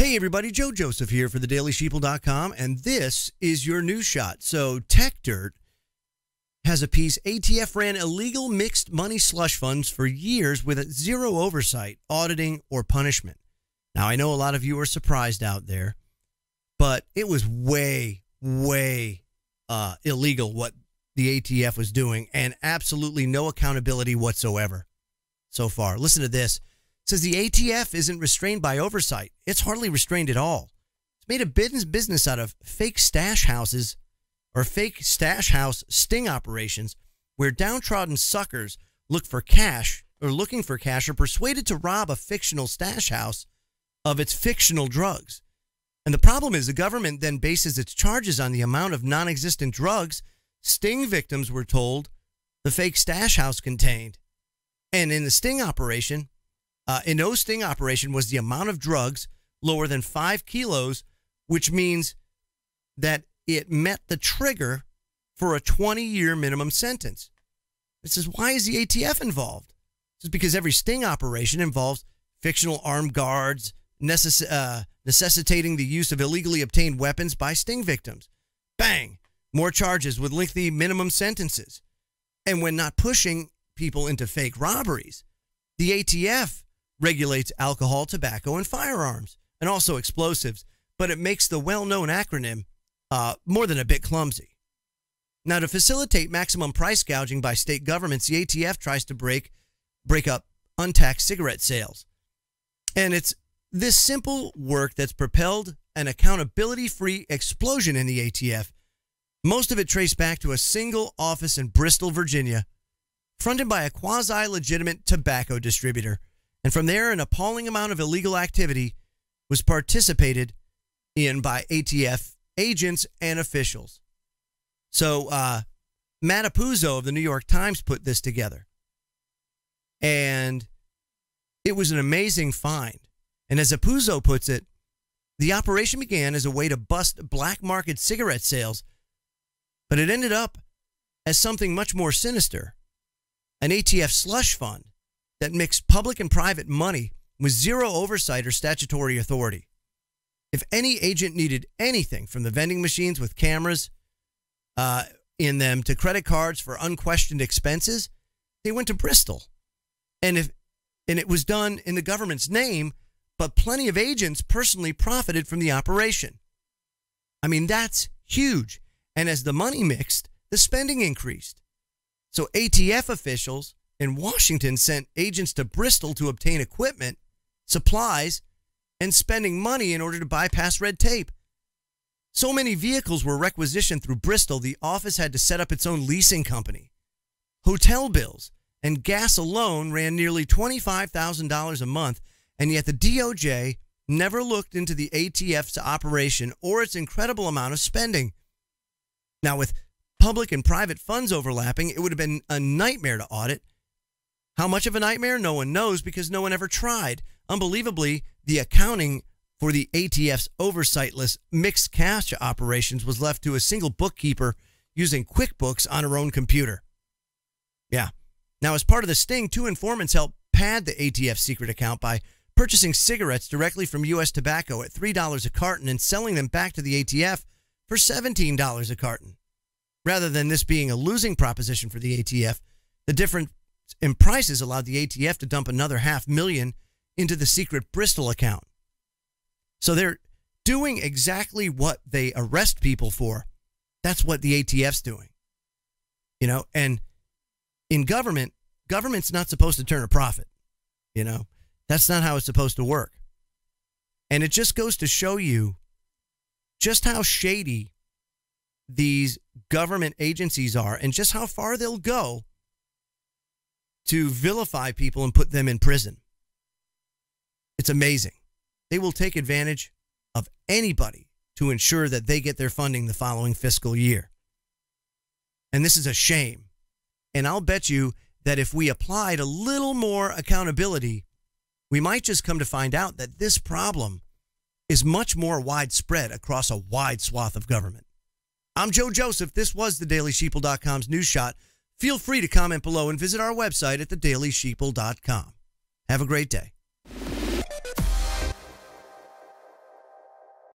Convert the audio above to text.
Hey everybody, Joe Joseph here for thedailysheeple.com, and this is your news shot. So Tech Dirt has a piece. ATF ran illegal mixed money slush funds for years with zero oversight, auditing, or punishment. Now, I know a lot of you are surprised out there, but it was way illegal what the ATF was doing, and absolutely no accountability whatsoever so far. Listen to this. It says the ATF isn't restrained by oversight. It's hardly restrained at all. It's made a business out of fake stash houses or fake stash house sting operations where downtrodden suckers looking for cash are persuaded to rob a fictional stash house of its fictional drugs. And the problem is the government then bases its charges on the amount of non-existent drugs sting victims were told the fake stash house contained. And in the sting operation, sting operation was the amount of drugs lower than 5 kilos, which means that it met the trigger for a 20-year minimum sentence. This is why is the ATF involved? This is because every sting operation involves fictional armed guards necessitating the use of illegally obtained weapons by sting victims. Bang! More charges with lengthy minimum sentences. And when not pushing people into fake robberies, the ATF regulates alcohol, tobacco, and firearms, and also explosives, but it makes the well-known acronym more than a bit clumsy. Now, to facilitate maximum price gouging by state governments, the ATF tries to break up untaxed cigarette sales. And it's this simple work that's propelled an accountability-free explosion in the ATF, most of it traced back to a single office in Bristol, Virginia, fronted by a quasi-legitimate tobacco distributor. And from there, an appalling amount of illegal activity was participated in by ATF agents and officials. So Matt Apuzzo of the New York Times put this together. And it was an amazing find. And as Apuzzo puts it, the operation began as a way to bust black market cigarette sales, but it ended up as something much more sinister. An ATF slush fund that mixed public and private money with zero oversight or statutory authority. If any agent needed anything from the vending machines with cameras in them to credit cards for unquestioned expenses, they went to Bristol. And it was done in the government's name, but plenty of agents personally profited from the operation. I mean, that's huge. And as the money mixed, the spending increased. So ATF officials in Washington sent agents to Bristol to obtain equipment, supplies, and spending money in order to bypass red tape. So many vehicles were requisitioned through Bristol, the office had to set up its own leasing company. Hotel bills and gas alone ran nearly $25,000 a month, and yet the DOJ never looked into the ATF's operation or its incredible amount of spending. Now, with public and private funds overlapping, it would have been a nightmare to audit. How much of a nightmare? No one knows because no one ever tried. Unbelievably, the accounting for the ATF's oversightless mixed cash operations was left to a single bookkeeper using QuickBooks on her own computer. Yeah. Now, as part of the sting, 2 informants helped pad the ATF secret account by purchasing cigarettes directly from U.S. Tobacco at $3 a carton and selling them back to the ATF for $17 a carton. Rather than this being a losing proposition for the ATF, the difference in prices allowed the ATF to dump another $500,000 into the secret Bristol account. So they're doing exactly what they arrest people for. That's what the ATF's doing. You know, and in government's not supposed to turn a profit. You know, that's not how it's supposed to work. And it just goes to show you just how shady these government agencies are and just how far they'll go to vilify people and put them in prison. It's amazing. They will take advantage of anybody to ensure that they get their funding the following fiscal year. And this is a shame. And I'll bet you that if we applied a little more accountability, we might just come to find out that this problem is much more widespread across a wide swath of government. I'm Joe Joseph. This was thedailysheeple.com's News Shot. Feel free to comment below and visit our website at thedailysheeple.com. Have a great day.